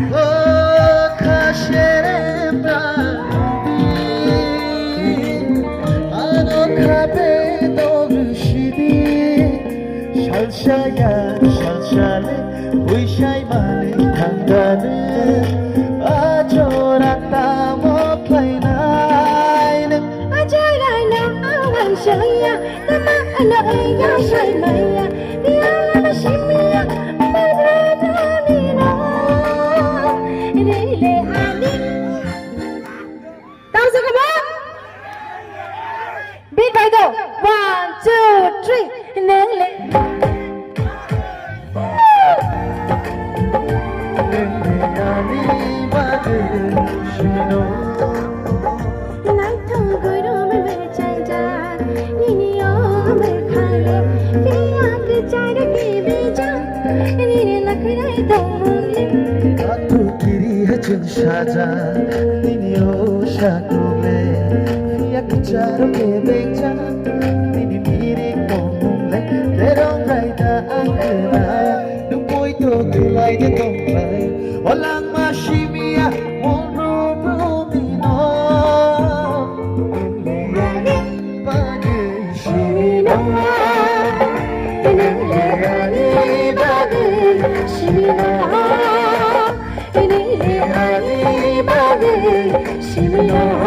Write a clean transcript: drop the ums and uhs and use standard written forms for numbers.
ও খাসের প্রাণী আনো খাবে দর্শিদি শালশায়া শালশালে বৈশাই মানে ঠান্ডালে আজোরাতা মফাইনাইলে আজরাইনা আওয়ান শাইয়া তামা আনা ইয়া শাইমাইয়া ইয়া লানা শিমিয়া বাদানিনা রেলে আনি তাও সে কমা beat by the 1 2 3 রেলে সাজা তিনিও সাকুলে yak charo ke beja tini miri komule terong raita angkena dupoi to tulai de tombai walang mashimia monro brumino leyani pagi shimino leyani pagi shimino leyani pagi shimino